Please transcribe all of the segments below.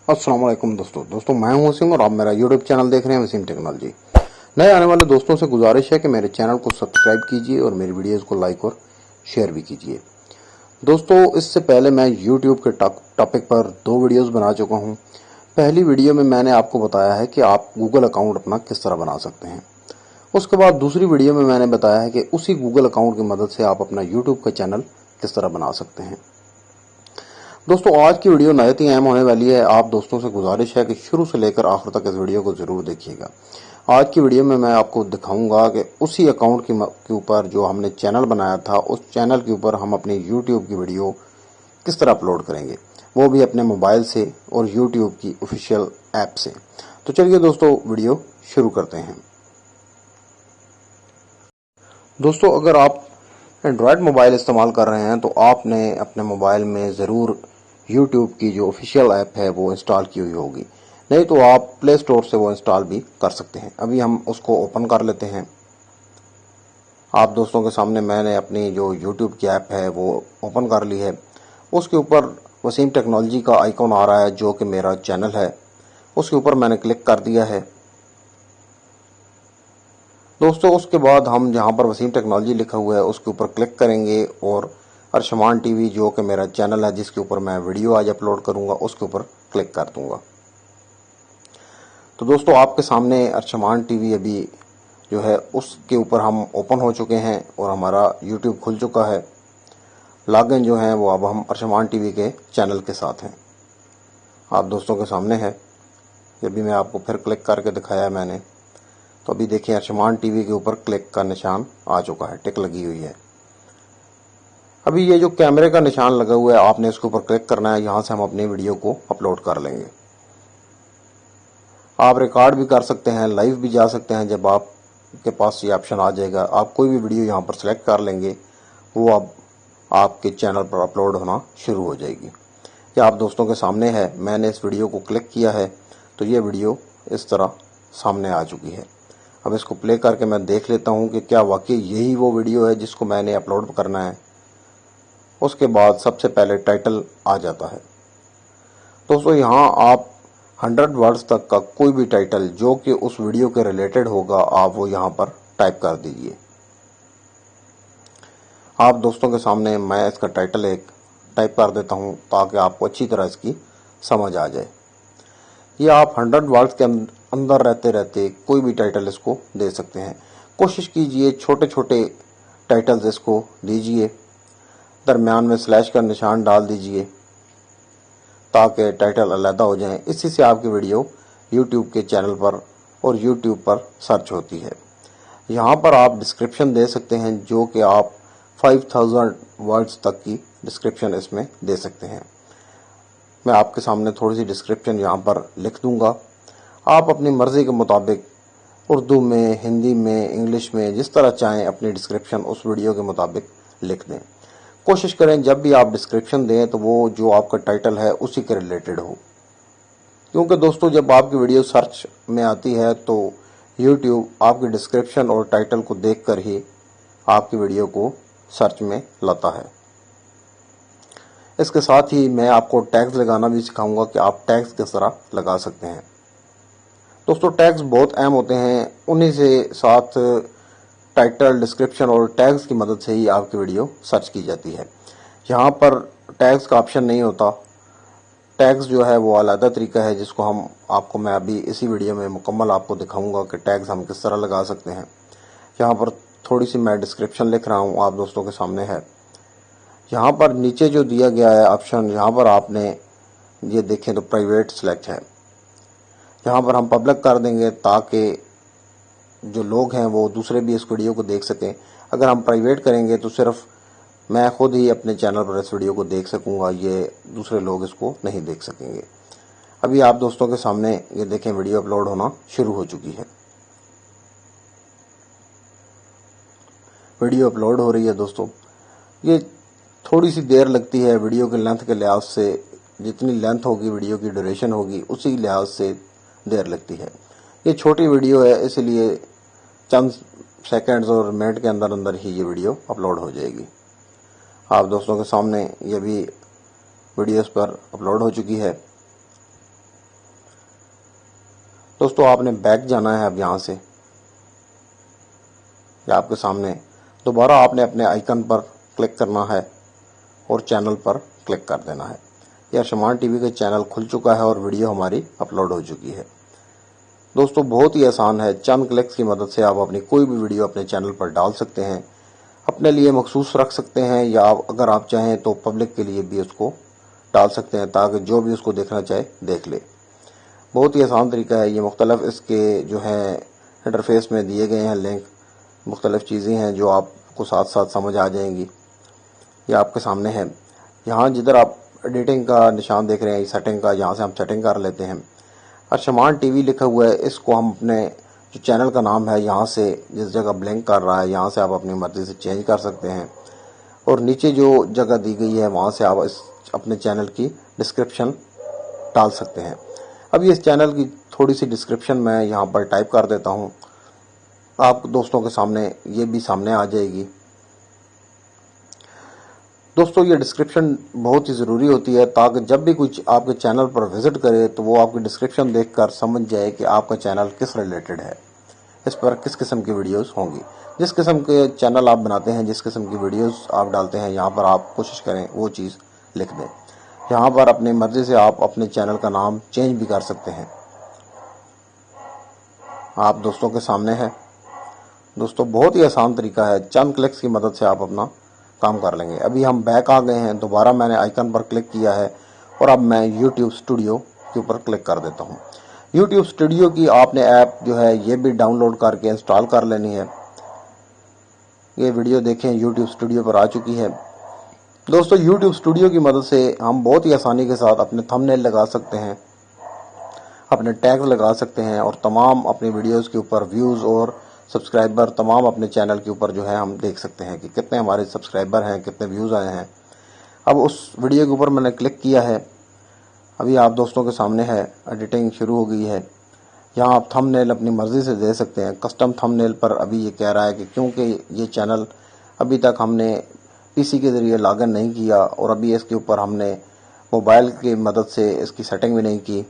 अस्सलाम वालेकुम दोस्तों मैं हूं वसीम और आप मेरा यूट्यूब चैनल देख रहे हैं वसीम टेक्नोलॉजी। नए आने वाले दोस्तों से गुजारिश है कि मेरे चैनल को सब्सक्राइब कीजिए और मेरी वीडियोस को लाइक और शेयर भी कीजिए। दोस्तों इससे पहले मैं यूट्यूब के टॉपिक पर 2 वीडियोस बना चुका हूं। पहली वीडियो में मैंने आपको बताया है कि आप गूगल अकाउंट अपना किस तरह बना सकते हैं। उसके बाद दूसरी वीडियो में मैंने बताया है कि उसी गूगल अकाउंट की मदद से आप अपना यूट्यूब का चैनल किस तरह बना सकते हैं। दोस्तों आज की वीडियो नहायत ही अहम होने वाली है। आप दोस्तों से गुजारिश है कि शुरू से लेकर आखिर तक इस वीडियो को जरूर देखिएगा। आज की वीडियो में मैं आपको दिखाऊंगा कि उसी अकाउंट के ऊपर जो हमने चैनल बनाया था उस चैनल के ऊपर हम अपनी यूट्यूब की वीडियो किस तरह अपलोड करेंगे, वो भी अपने मोबाइल से और यूट्यूब की ऑफिशियल ऐप से। तो चलिए दोस्तों वीडियो शुरू करते हैं। दोस्तों अगर आप एंड्रॉयड मोबाइल इस्तेमाल कर रहे हैं तो आपने अपने मोबाइल में ज़रूर यूट्यूब की जो ऑफिशियल ऐप है वो इंस्टॉल की हुई होगी, नहीं तो आप प्ले स्टोर से वो इंस्टॉल भी कर सकते हैं। अभी हम उसको ओपन कर लेते हैं। आप दोस्तों के सामने मैंने अपनी जो यूट्यूब की ऐप है वो ओपन कर ली है। उसके ऊपर वसीम टेक्नोलॉजी का आइकॉन आ रहा है जो कि मेरा चैनल है, उसके ऊपर मैंने क्लिक कर दिया है। दोस्तों उसके बाद हम जहां पर वसीम टेक्नोलॉजी लिखा हुआ है उसके ऊपर क्लिक करेंगे और अरशमान टीवी जो कि मेरा चैनल है जिसके ऊपर मैं वीडियो आज अपलोड करूंगा उसके ऊपर क्लिक कर दूंगा। तो दोस्तों आपके सामने अरशमान टीवी अभी जो है उसके ऊपर हम ओपन हो चुके हैं और हमारा यूट्यूब खुल चुका है। लॉगिन जो है वो अब हम अरशमान टीवी के चैनल के साथ हैं। आप दोस्तों के सामने है, ये भी मैं आपको फिर क्लिक करके दिखाया है मैंने। तो अभी देखिए अरशमान टीवी के ऊपर क्लिक का निशान आ चुका है, टिक लगी हुई है। अभी ये जो कैमरे का निशान लगा हुआ है आपने इसके ऊपर क्लिक करना है, यहां से हम अपनी वीडियो को अपलोड कर लेंगे। आप रिकॉर्ड भी कर सकते हैं, लाइव भी जा सकते हैं। जब आपके पास ये ऑप्शन आ जाएगा आप कोई भी वीडियो यहां पर सिलेक्ट कर लेंगे, वो अब आपके चैनल पर अपलोड होना शुरू हो जाएगी। ये आप दोस्तों के सामने है, मैंने इस वीडियो को क्लिक किया है तो ये वीडियो इस तरह सामने आ चुकी है। अब इसको प्ले करके मैं देख लेता हूं कि क्या वाकई यही वो वीडियो है जिसको मैंने अपलोड करना है। उसके बाद सबसे पहले टाइटल आ जाता है। दोस्तों यहाँ आप 100 वर्ड्स तक का कोई भी टाइटल जो कि उस वीडियो के रिलेटेड होगा आप वो यहाँ पर टाइप कर दीजिए। आप दोस्तों के सामने मैं इसका टाइटल एक टाइप कर देता हूँ ताकि आपको अच्छी तरह इसकी समझ आ जाए। ये आप 100 वर्ड्स के अंदर रहते रहते कोई भी टाइटल इसको दे सकते हैं। कोशिश कीजिए छोटे छोटे टाइटल्स इसको दीजिए, दरमियान में स्लैश का निशान डाल दीजिए ताकि टाइटल अलग हो जाए। इसी से आपकी वीडियो यूट्यूब के चैनल पर और यूट्यूब पर सर्च होती है। यहाँ पर आप डिस्क्रिप्शन दे सकते हैं जो कि आप 5000 वर्ड्स तक की डिस्क्रिप्शन इसमें दे सकते हैं। मैं आपके सामने थोड़ी सी डिस्क्रिप्शन यहाँ पर लिख दूंगा। आप अपनी मर्जी के मुताबिक उर्दू में, हिंदी में, इंग्लिश में जिस तरह चाहें अपनी डिस्क्रिप्शन उस वीडियो के मुताबिक लिख दें। कोशिश करें जब भी आप डिस्क्रिप्शन दें तो वो जो आपका टाइटल है उसी के रिलेटेड हो, क्योंकि दोस्तों जब आपकी वीडियो सर्च में आती है तो यूट्यूब आपकी डिस्क्रिप्शन और टाइटल को देखकर ही आपकी वीडियो को सर्च में लाता है। इसके साथ ही मैं आपको टैग्स लगाना भी सिखाऊंगा कि आप टैग्स किस तरह लगा सकते हैं। दोस्तों टैग्स बहुत अहम होते हैं, उन्हीं से साथ टाइटल, डिस्क्रिप्शन और टैग्स की मदद से ही आपकी वीडियो सर्च की जाती है। यहाँ पर टैग्स का ऑप्शन नहीं होता। टैग्स जो है वो अलग तरीका है जिसको मैं अभी इसी वीडियो में मुकम्मल आपको दिखाऊंगा कि टैग्स हम किस तरह लगा सकते हैं। यहाँ पर थोड़ी सी मैं डिस्क्रिप्शन लिख रहा हूँ, आप दोस्तों के सामने है। यहाँ पर नीचे जो दिया गया है ऑप्शन, यहाँ पर आपने ये देखें तो प्राइवेट सिलेक्ट है। यहाँ पर हम पब्लिक कर देंगे ताकि जो लोग हैं वो दूसरे भी इस वीडियो को देख सकें। अगर हम प्राइवेट करेंगे तो सिर्फ मैं खुद ही अपने चैनल पर इस वीडियो को देख सकूंगा, ये दूसरे लोग इसको नहीं देख सकेंगे। अभी आप दोस्तों के सामने ये देखें वीडियो अपलोड होना शुरू हो चुकी है। वीडियो अपलोड हो रही है दोस्तों। ये थोड़ी सी देर लगती है वीडियो के लेंथ के लिहाज से, जितनी लेंथ होगी वीडियो की ड्यूरेशन होगी उसी लिहाज से देर लगती है। ये छोटी वीडियो है इसलिए चंद सेकंड्स और मिनट के अंदर अंदर ही ये वीडियो अपलोड हो जाएगी। आप दोस्तों के सामने ये भी वीडियो इस पर अपलोड हो चुकी है। दोस्तों आपने बैक जाना है। अब यहाँ से ये आपके सामने दोबारा आपने अपने आइकन पर क्लिक करना है और चैनल पर क्लिक कर देना है। यह अर्शमान टीवी का चैनल खुल चुका है और वीडियो हमारी अपलोड हो चुकी है। दोस्तों बहुत ही आसान है, चंद क्लिक्स की मदद से आप अपनी कोई भी वीडियो अपने चैनल पर डाल सकते हैं, अपने लिए मखसूस रख सकते हैं या अगर आप चाहें तो पब्लिक के लिए भी उसको डाल सकते हैं ताकि जो भी उसको देखना चाहे देख ले। बहुत ही आसान तरीका है ये। मुख्तलिफ इसके जो है इंटरफेस में दिए गए हैं लिंक, मुख्तलिफ चीज़ें हैं जो आपको साथ साथ समझ आ जाएंगी। ये आपके सामने है। यहाँ जिधर आप एडिटिंग का निशान देख रहे हैं, सेटिंग का, यहाँ से हम सेटिंग कर लेते हैं। अर्शमान टीवी लिखा हुआ है, इसको हम अपने जो चैनल का नाम है यहाँ से जिस जगह ब्लिंक कर रहा है यहाँ से आप अपनी मर्जी से चेंज कर सकते हैं और नीचे जो जगह दी गई है वहाँ से आप इस अपने चैनल की डिस्क्रिप्शन डाल सकते हैं। अभी इस चैनल की थोड़ी सी डिस्क्रिप्शन मैं यहाँ पर टाइप कर देता हूँ, आप दोस्तों के सामने ये भी सामने आ जाएगी। दोस्तों ये डिस्क्रिप्शन बहुत ही ज़रूरी होती है ताकि जब भी कुछ आपके चैनल पर विजिट करे तो वो आपकी डिस्क्रिप्शन देखकर समझ जाए कि आपका चैनल किस रिलेटेड है, इस पर किस किस्म की वीडियोस होंगी। जिस किस्म के चैनल आप बनाते हैं, जिस किस्म की वीडियोस आप डालते हैं, यहाँ पर आप कोशिश करें वो चीज़ लिख दें। यहाँ पर अपनी मर्जी से आप अपने चैनल का नाम चेंज भी कर सकते हैं। आप दोस्तों के सामने है। दोस्तों बहुत ही आसान तरीका है, चंद क्लिक्स की मदद से आप अपना काम कर लेंगे। अभी हम बैक आ गए हैं, दोबारा मैंने आइकन पर क्लिक किया है और अब मैं YouTube स्टूडियो के ऊपर क्लिक कर देता हूँ। YouTube स्टूडियो की आपने ऐप जो है ये भी डाउनलोड करके इंस्टॉल कर लेनी है। ये वीडियो देखें YouTube स्टूडियो पर आ चुकी है। दोस्तों YouTube स्टूडियो की मदद से हम बहुत ही आसानी के साथ अपने थंबनेल लगा सकते हैं, अपने टैग्स लगा सकते हैं और तमाम अपनी वीडियोस के ऊपर व्यूज़ और सब्सक्राइबर तमाम अपने चैनल के ऊपर जो है हम देख सकते हैं कि कितने हमारे सब्सक्राइबर हैं, कितने व्यूज़ आए हैं। अब उस वीडियो के ऊपर मैंने क्लिक किया है। अभी आप दोस्तों के सामने है, एडिटिंग शुरू हो गई है। यहाँ आप थंबनेल अपनी मर्ज़ी से दे सकते हैं। कस्टम थंबनेल पर अभी ये कह रहा है कि क्योंकि ये चैनल अभी तक हमने पीसी के ज़रिए लॉगिन नहीं किया और अभी इसके ऊपर हमने मोबाइल की मदद से इसकी सेटिंग भी नहीं की,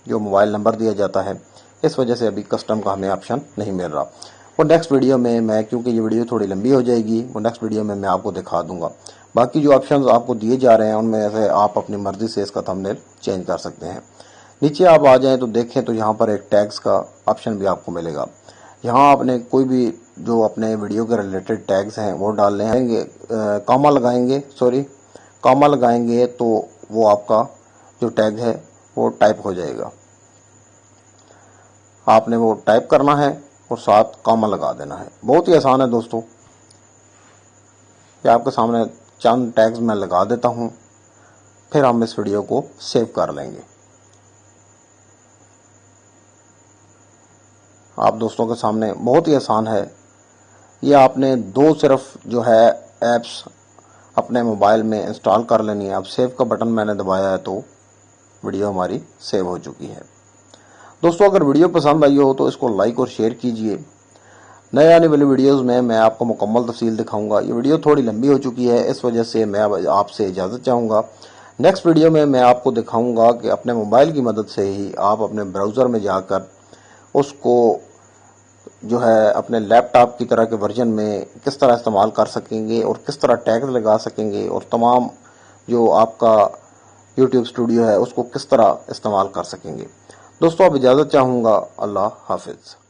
जो मोबाइल नंबर दिया जाता है, इस वजह से अभी कस्टम का हमें ऑप्शन नहीं मिल रहा। वो नेक्स्ट वीडियो में मैं, क्योंकि ये वीडियो थोड़ी लंबी हो जाएगी, वो नेक्स्ट वीडियो में मैं आपको दिखा दूंगा। बाकी जो ऑप्शंस आपको दिए जा रहे हैं उनमें से आप अपनी मर्जी से इसका थंबनेल चेंज कर सकते हैं। नीचे आप आ जाएं तो देखें तो यहाँ पर एक टैग्स का ऑप्शन भी आपको मिलेगा। यहाँ आपने कोई भी जो अपने वीडियो के रिलेटेड टैग्स हैं वो डालने हैं। कॉमा लगाएंगे तो वो आपका जो टैग है वो टाइप हो जाएगा। आपने वो टाइप करना है और साथ कॉमा लगा देना है। बहुत ही आसान है दोस्तों। ये आपके सामने चंद टैग्स मैं लगा देता हूं, फिर हम इस वीडियो को सेव कर लेंगे। आप दोस्तों के सामने बहुत ही आसान है। ये आपने दो सिर्फ जो है ऐप्स अपने मोबाइल में इंस्टॉल कर लेनी है। अब सेव का बटन मैंने दबाया है तो वीडियो हमारी सेव हो चुकी है। दोस्तों अगर वीडियो पसंद आई हो तो इसको लाइक और शेयर कीजिए। नए आने वाली वीडियोस में मैं आपको मुकम्मल तफसील दिखाऊंगा। ये वीडियो थोड़ी लंबी हो चुकी है, इस वजह से मैं अब आपसे इजाज़त चाहूँगा। नेक्स्ट वीडियो में मैं आपको दिखाऊंगा कि अपने मोबाइल की मदद से ही आप अपने ब्राउज़र में जाकर उसको जो है अपने लैपटॉप की तरह के वर्जन में किस तरह इस्तेमाल कर सकेंगे और किस तरह टैग लगा सकेंगे और तमाम जो आपका YouTube स्टूडियो है उसको किस तरह इस्तेमाल कर सकेंगे। दोस्तों अब इजाज़त चाहूँगा। अल्लाह हाफिज़।